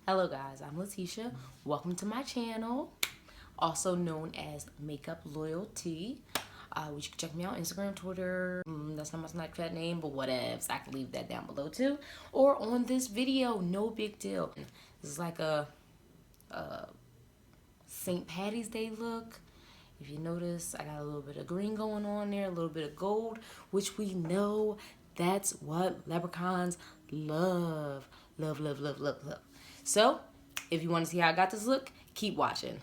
Hello guys, I'm Letitia. Welcome to my channel, also known as Makeup Loyalty. You can check me out on Instagram, Twitter. That's not my Snapchat name, but whatevs. I can leave that down below too. Or on this video, no big deal. This is like a St. Patty's Day look. If you notice, I got a little bit of green going on there, a little bit of gold, which we know that's what leprechauns love. Love, love, love, love, love. So, if you want to see how I got this look, keep watching.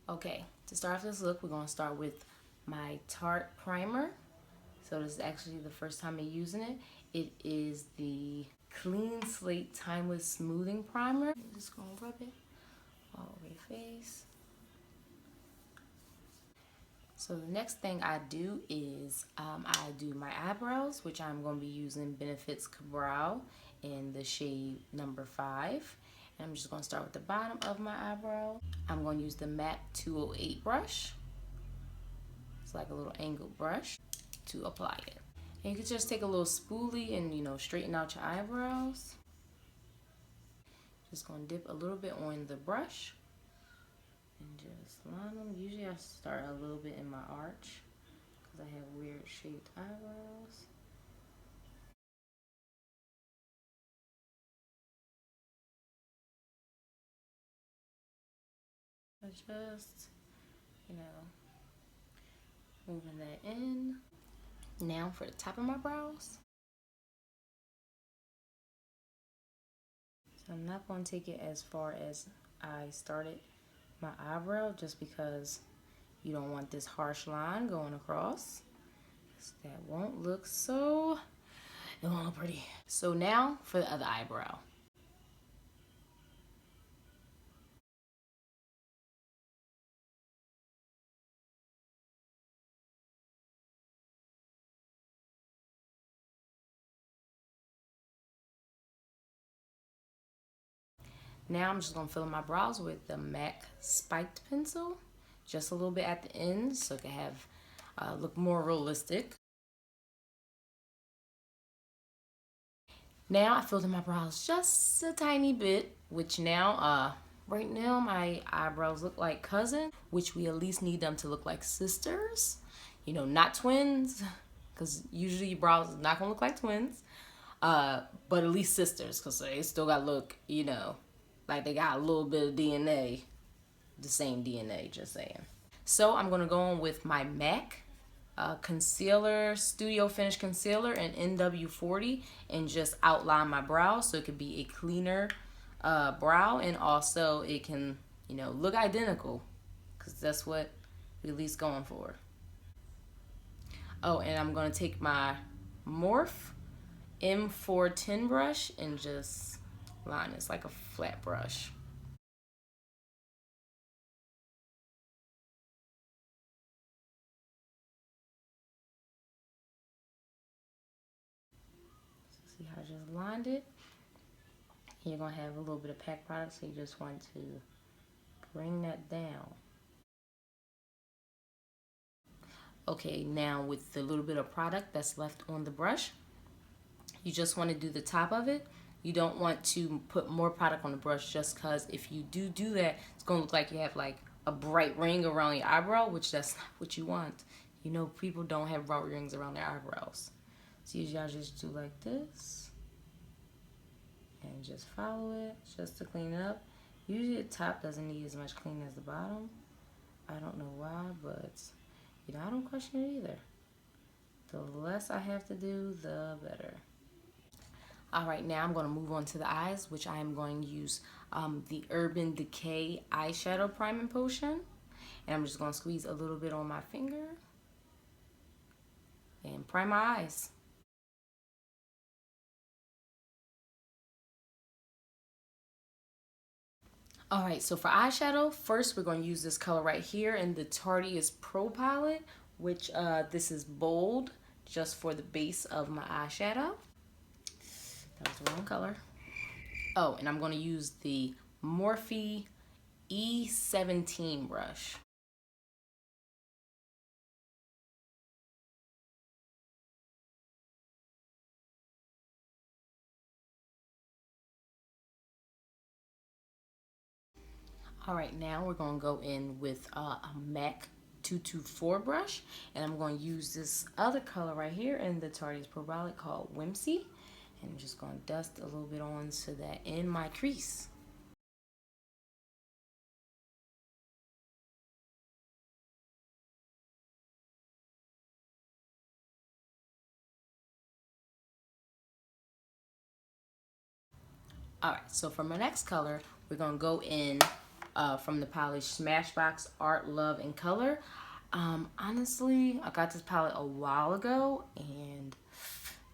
Okay, to start off this look, we're going to start with my Tarte primer. So this is actually the first time I'm using it. It is the Clean Slate Timeless Smoothing Primer. I'm just going to rub it all over your face. So the next thing I do is I do my eyebrows, which I'm going to be using Benefits Brow in the shade number 5. And I'm just going to start with the bottom of my eyebrow. I'm going to use the MAC 208 brush. It's like a little angled brush to apply it. And you can just take a little spoolie and, straighten out your eyebrows. Just going to dip a little bit on the brush and just line them. Usually I start a little bit in my arch because I have weird shaped eyebrows. I just, moving that in. Now for the top of my brows. So I'm not going to take it as far as I started my eyebrow just because you don't want this harsh line going across. That won't look so, it won't look pretty. So now for the other eyebrow. Now I'm just going to fill in my brows with the MAC spiked pencil, just a little bit at the end so it can have look more realistic. Now I filled in my brows just a tiny bit, which now right now my eyebrows look like cousins, which we at least need them to look like sisters, not twins, because usually your brows is not gonna look like twins, but at least sisters, because they still gotta look, like they got a little bit of DNA, the same DNA, just saying. So I'm gonna go on with my MAC concealer, Studio Finish Concealer in NW40 and just outline my brows so it could be a cleaner brow, and also it can, look identical because that's what we're at least going for. Oh, and I'm going to take my Morphe M410 brush and just line this like a flat brush. See how I just lined it? You're going to have a little bit of packed product, so you just want to bring that down. Okay, now with the little bit of product that's left on the brush, you just want to do the top of it. You don't want to put more product on the brush just because if you do that, it's going to look like you have like a bright ring around your eyebrow, which that's not what you want. People don't have bright rings around their eyebrows. So usually I just do like this and just follow it just to clean it up. Usually the top doesn't need as much cleaning as the bottom. I don't know why, but I don't question it either. The less I have to do, the better. All right, now I'm going to move on to the eyes, which I am going to use the Urban Decay eyeshadow priming potion. And I'm just going to squeeze a little bit on my finger and prime my eyes. All right, so for eyeshadow, first we're going to use this color right here in the Tarte Pro palette, which this is bold, just for the base of my eyeshadow. That was the wrong color. Oh, and I'm going to use the Morphe E17 brush. All right, now we're going to go in with a MAC 224 brush, and I'm going to use this other color right here in the Tardy's Pro Palette called Whimsy, and I'm just going to dust a little bit onto that in my crease. All right, so for my next color, we're going to go in from the palette Smashbox Art, Love, and Color. Honestly, I got this palette a while ago, and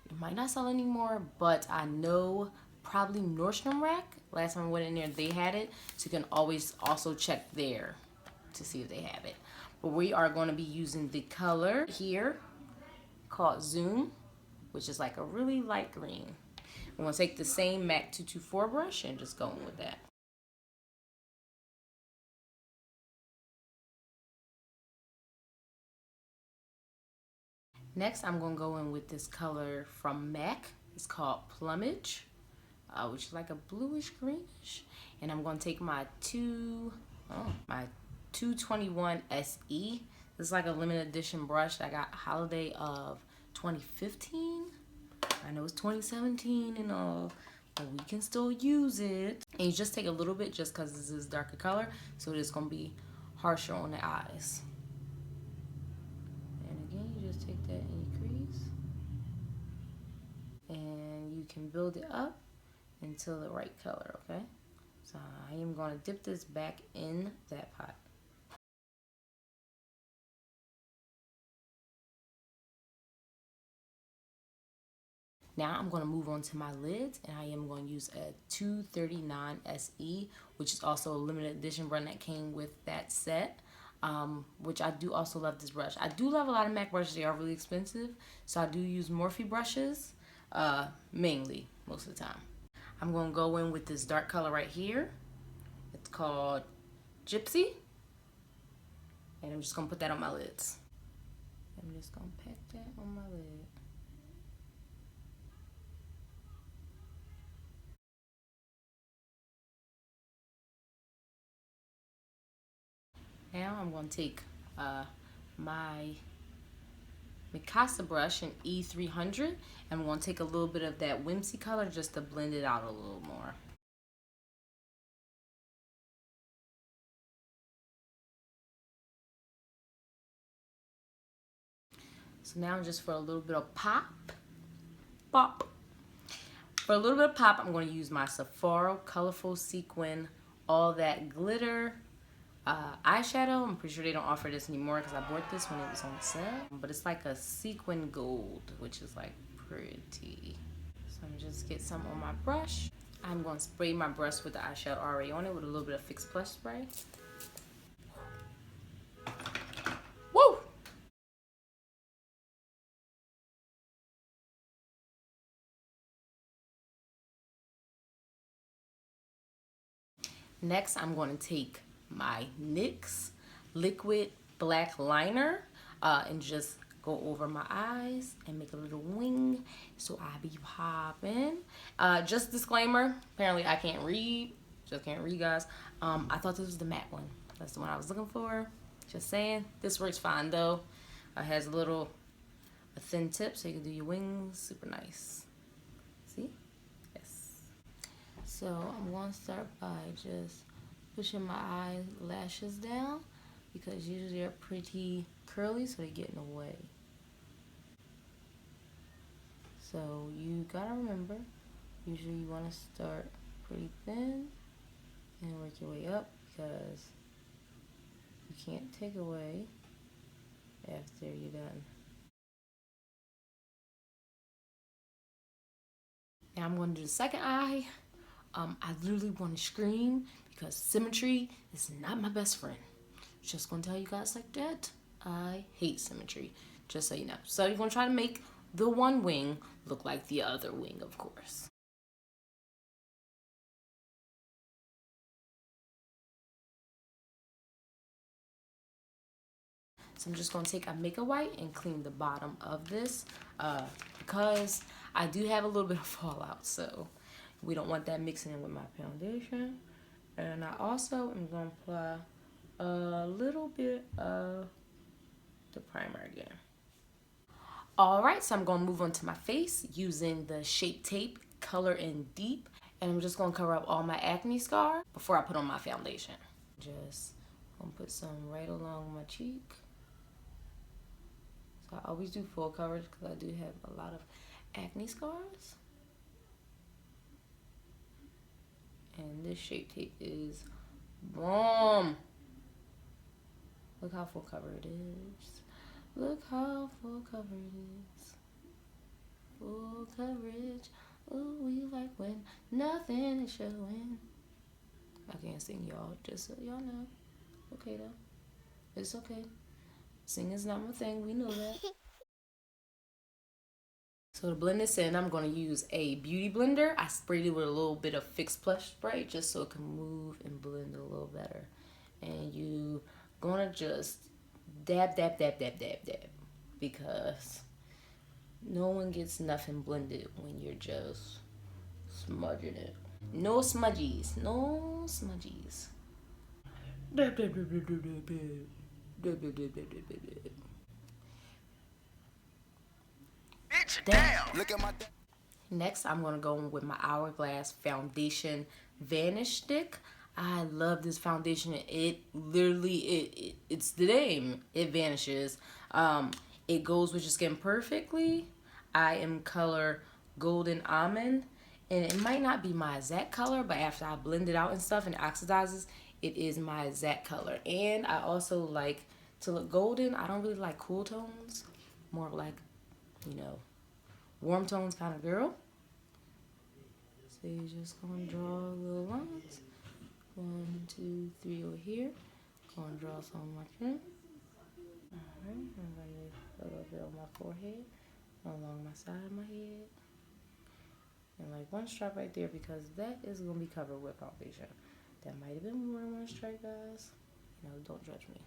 it might not sell anymore, but I know probably Nordstrom Rack, last time I went in there, they had it, so you can always also check there to see if they have it. But we are going to be using the color here called Zoom, which is like a really light green. I'm going to take the same MAC 224 brush and just go in with that. Next, I'm going to go in with this color from MAC. It's called Plumage, which is like a bluish greenish. And I'm going to take my 221 SE. This is like a limited edition brush that I got holiday of 2015. I know it's 2017 and all, but we can still use it. And you just take a little bit just because this is darker color, so it's going to be harsher on the eyes. And again, you just take that in your crease. And you can build it up until the right color, okay? So I am going to dip this back in that pot. Now I'm going to move on to my lids, and I am going to use a 239 SE, which is also a limited edition run that came with that set, which I do also love this brush. I do love a lot of MAC brushes. They are really expensive, so I do use Morphe brushes, mainly, most of the time. I'm going to go in with this dark color right here. It's called Gypsy, and I'm just going to put that on my lids. I'm just going to pack that on my lid. Now I'm going to take my Mikasa brush in E300, and I'm going to take a little bit of that Whimsy color just to blend it out a little more. So now just for a little bit of pop. For a little bit of pop, I'm going to use my Sephora Colorful Sequin All That Glitter eyeshadow. I'm pretty sure they don't offer this anymore because I bought this when it was on sale. But it's like a sequin gold, which is like pretty. So I'm just get some on my brush. I'm going to spray my brush with the eyeshadow already on it with a little bit of Fix Plus spray. Woo! Next, I'm going to take my NYX liquid black liner and just go over my eyes and make a little wing so I be popping. Just disclaimer, apparently I can't read. Just can't read, guys. I thought this was the matte one. That's the one I was looking for. Just saying. This works fine though. It has a thin tip so you can do your wings. Super nice. See? Yes. So I'm going to start by just pushing my eyelashes down because usually they're pretty curly, so they get in the way. So you gotta remember, usually you want to start pretty thin and work your way up because you can't take away after you're done. Now I'm going to do the second eye. I literally want to scream because symmetry is not my best friend. Just gonna tell you guys like that. I hate symmetry, just so you know. So you're gonna try to make the one wing look like the other wing, of course. So I'm just gonna take a Make a White and clean the bottom of this because I do have a little bit of fallout, so we don't want that mixing in with my foundation. And I also am going to apply a little bit of the primer again. Alright, so I'm going to move on to my face using the Shape Tape Color in Deep. And I'm just going to cover up all my acne scar before I put on my foundation. Just going to put some right along my cheek. So I always do full coverage because I do have a lot of acne scars. And this Shape Tape is bomb. Look how full cover it is. Look how full cover it is. Full coverage. Ooh, we like when nothing is showing. I can't sing, y'all. Just so y'all know. Okay, though. It's okay. Singing's not my thing. We know that. So to blend this in, I'm going to use a beauty blender. I sprayed it with a little bit of Fix Plus spray just so it can move and blend a little better. And you going to just dab, dab, dab, dab, dab, dab. Because no one gets nothing blended when you're just smudging it. No smudgies. No smudgies. Dab, dab, dab, dab, dab, dab, dab. Dab, dab, dab, dab, dab, dab, dab. Damn. Look at my. Next, I'm going to go in with my Hourglass Foundation Vanish Stick. I love this foundation. It literally, it's the name. It vanishes. It goes with your skin perfectly. I am color Golden Almond. And it might not be my exact color, but after I blend it out and stuff and it oxidizes, it is my exact color. And I also like to look golden. I don't really like cool tones. More like, you know, warm tones kind of girl. So you're just gonna draw little lines. 1, 2, 3 over here. Gonna draw some on my chin. Alright, I'm gonna lay a little bit on my forehead, along my side of my head. And like one stripe right there because that is gonna be covered with foundation. That might have been more than one stripe, guys. You know, don't judge me.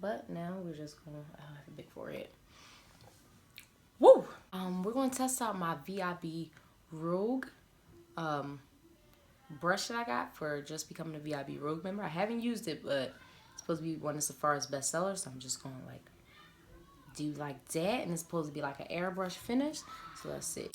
But now we're just gonna, I have a big forehead. Woo! We're gonna test out my VIB Rogue brush that I got for just becoming a VIB Rogue member. I haven't used it, but it's supposed to be one of Safari's bestsellers, so I'm just gonna like do like that, and it's supposed to be like an airbrush finish. So let's see.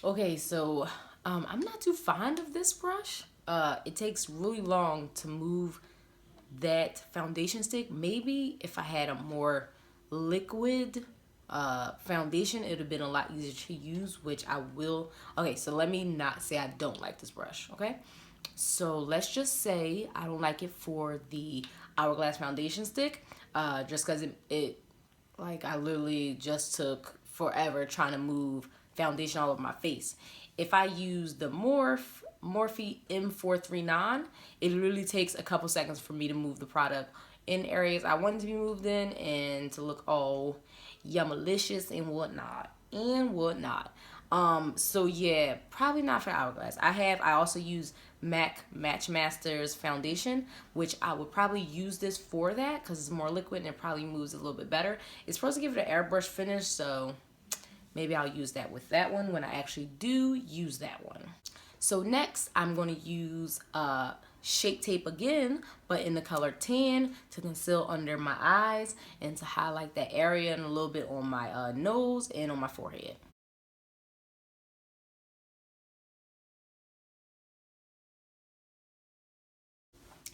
Okay, so I'm not too fond of this brush. It takes really long to move that foundation stick. Maybe if I had a more liquid foundation, it would have been a lot easier to use, which I will. Okay, so let me not say I don't like this brush, okay? So let's just say I don't like it for the Hourglass foundation stick, just because it like I literally just took forever trying to move foundation all over my face. If I use the Morphe M439, it literally takes a couple seconds for me to move the product in areas I want it to be moved in and to look all yummalicious and whatnot. So yeah, probably not for Hourglass. I also use MAC Matchmasters foundation, which I would probably use this for that because it's more liquid and it probably moves a little bit better. It's supposed to give it an airbrush finish, so maybe I'll use that with that one when I actually do use that one. So next, I'm going to use Shape Tape again, but in the color tan to conceal under my eyes and to highlight that area and a little bit on my nose and on my forehead.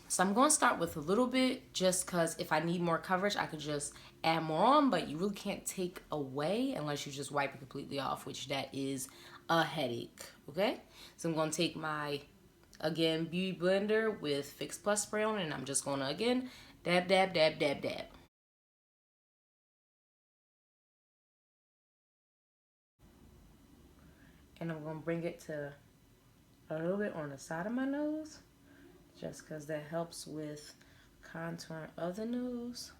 So I'm going to start with a little bit just because if I need more coverage, I could just add more on, but you really can't take away unless you just wipe it completely off, which that is a headache, okay? So I'm going to take my, again, beauty blender with Fix Plus spray on it, and I'm just going to, again, dab, dab, dab, dab, dab. And I'm going to bring it to a little bit on the side of my nose, just because that helps with contouring of the nose.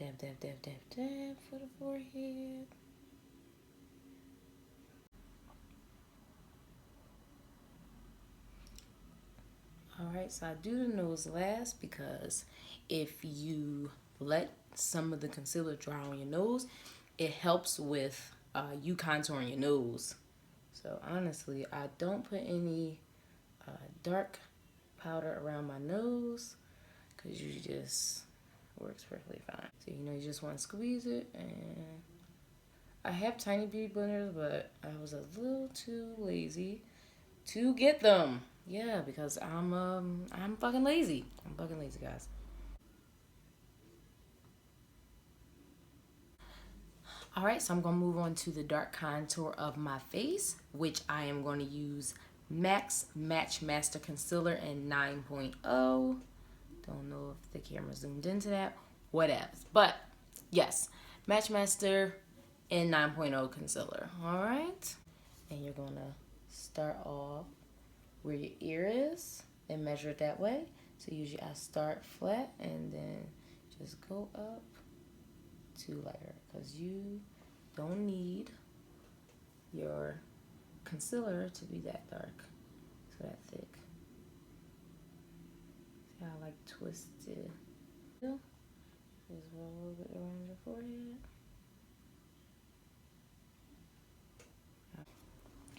Dab, dab, dab, dab, dab for the forehead. Alright, so I do the nose last because if you let some of the concealer dry on your nose, it helps with you contouring your nose. So honestly, I don't put any dark powder around my nose because you just works perfectly fine. So you just want to squeeze it, and I have tiny beauty blenders, but I was a little too lazy to get them. Yeah, because I'm fucking lazy. I'm fucking lazy, guys. All right, so I'm gonna move on to the dark contour of my face, which I am going to use MAC's Match Master Concealer in 9.0. Don't know if the camera zoomed into that. Whatever. But yes, Match Master in 9.0 concealer. All right, and you're gonna start off where your ear is and measure it that way. So usually I start flat and then just go up to lighter because you don't need your concealer to be that dark, so that thick. See how I like twisted? Just roll a little bit around your forehead.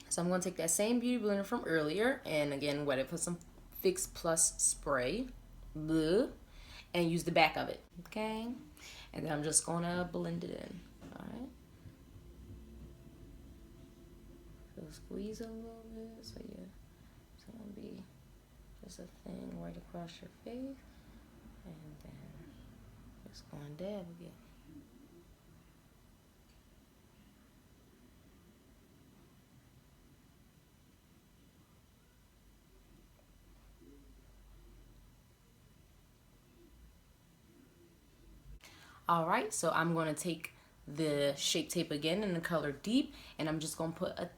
So I'm going to take that same beauty blender from earlier and again wet it, put some Fix Plus spray, bleh, and use the back of it, okay? And then I'm just going to blend it in, all right? So squeeze a little bit so it's going to be just a thing right across your face, and then just going to dab again. All right, so I'm going to take the Shape Tape again in the color Deep, and I'm just going to put a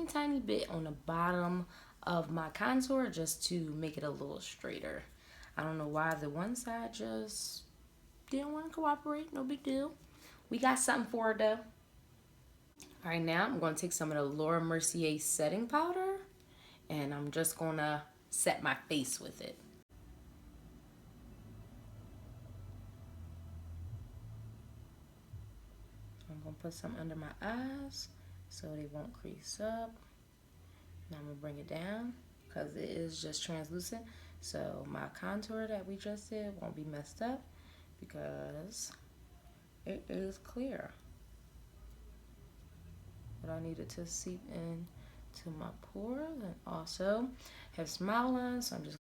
tiny bit on the bottom of my contour just to make it a little straighter. I don't know why the one side just didn't want to cooperate. No big deal. We got something for it though. All right, now I'm going to take some of the Laura Mercier setting powder, and I'm just going to set my face with it. I'm going to put some under my eyes so they won't crease up. Now I'm going to bring it down because it is just translucent. So my contour that we just did won't be messed up because it is clear. But I need it to seep in to my pores and also have smile lines. So I'm just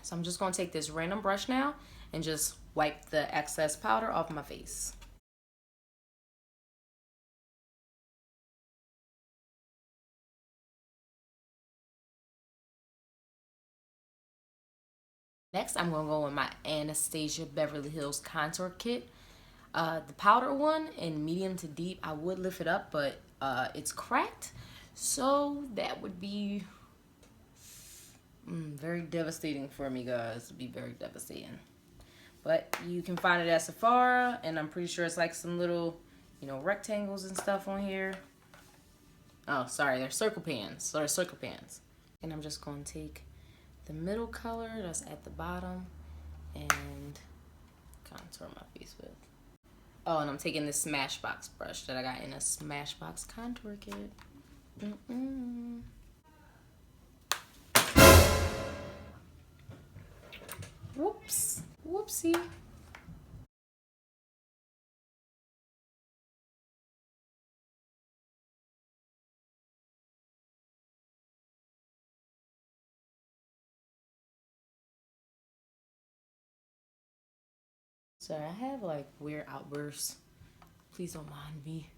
so I'm just going to take this random brush now and just wipe the excess powder off my face. Next, I'm going to go with my Anastasia Beverly Hills Contour Kit. The powder one in medium to deep, I would lift it up, but it's cracked. So that would be very devastating for me, guys. It'd be very devastating. But you can find it at Sephora, and I'm pretty sure it's like some little, rectangles and stuff on here. Oh, sorry, they're circle pans. So they're circle pans. And I'm just going to take the middle color that's at the bottom and contour my face with. Oh, and I'm taking this Smashbox brush that I got in a Smashbox contour kit. Whoops. Whoopsie. Sorry, I have like weird outbursts. Please don't mind me.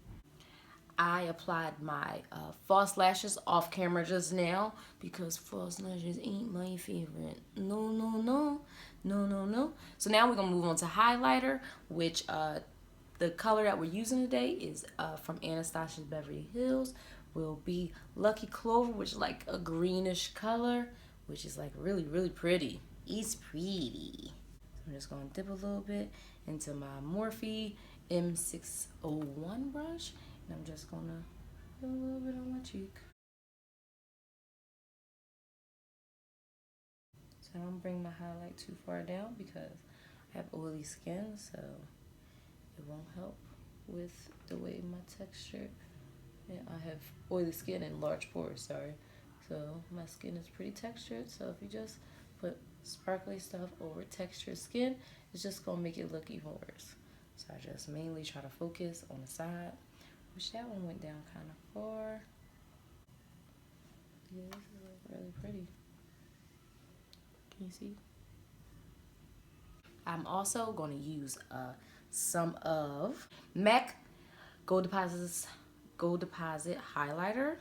I applied my false lashes off camera just now because false lashes ain't my favorite. No, no, no. No, no, no. So now we're going to move on to highlighter, which the color that we're using today is from Anastasia Beverly Hills. will be Lucky Clover, which is like a greenish color, which is like really, really pretty. It's pretty. So I'm just going to dip a little bit into my Morphe M601 brush, and I'm just going to put a little bit on my cheek. So I don't bring my highlight too far down because I have oily skin, so it won't help with the way my texture. Yeah, I have oily skin and large pores, sorry. So my skin is pretty textured, so if you just put sparkly stuff over textured skin, it's just gonna make it look even worse. So I just mainly try to focus on the side, which that one went down kind of far. Yeah, this is like really pretty. Can you see? I'm also going to use some of MAC Gold Deposit highlighter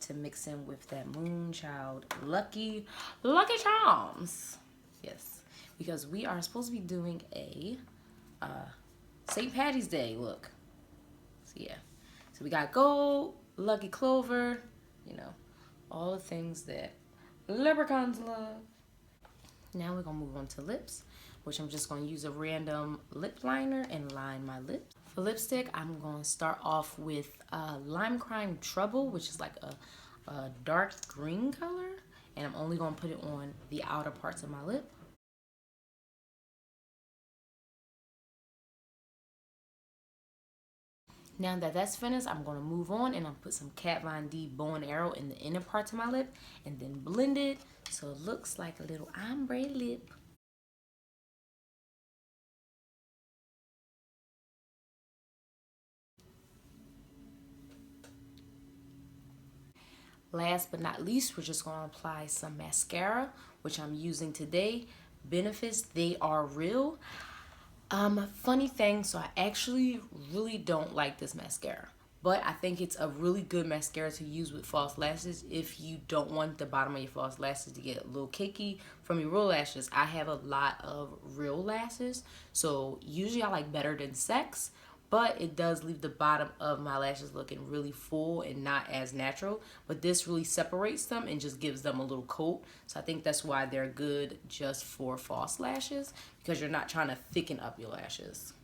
to mix in with that Moonchild Lucky Charms. Yes, because we are supposed to be doing a St. Patty's Day look. So yeah, so we got gold, Lucky Clover, you know, all the things that leprechauns love. Now we're gonna move on to lips, which I'm just gonna use a random lip liner and line my lips. For lipstick, I'm gonna start off with Lime Crime Trouble, which is like a dark green color, and I'm only gonna put it on the outer parts of my lip. Now that that's finished, I'm gonna move on and I'll put some Kat Von D Bow and Arrow in the inner parts of my lip and then blend it so it looks like a little ombre lip. Last but not least, we're just gonna apply some mascara, which I'm using today. Benefits, they are real. Funny thing, so I actually really don't like this mascara, but I think it's a really good mascara to use with false lashes if you don't want the bottom of your false lashes to get a little cakey from your real lashes. I have a lot of real lashes, so usually I like Better Than Sex, but it does leave the bottom of my lashes looking really full and not as natural. But this really separates them and just gives them a little coat. So I think that's why they're good just for false lashes, because you're not trying to thicken up your lashes.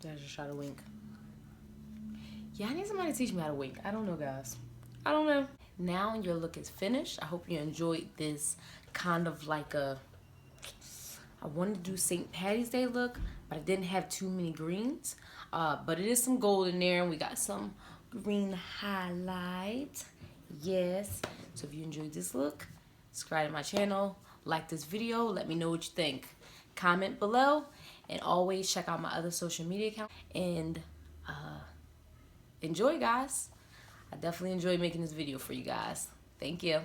I just try to wink. Yeah, I need somebody to teach me how to wink. I don't know, guys. I don't know. Now your look is finished. I hope you enjoyed this kind of like a, I wanted to do St. Patty's Day look, but I didn't have too many greens. But it is some gold in there, and we got some green highlight. Yes. So if you enjoyed this look, subscribe to my channel, like this video, let me know what you think. Comment below, and always check out my other social media accounts. And enjoy, guys. I definitely enjoyed making this video for you guys. Thank you.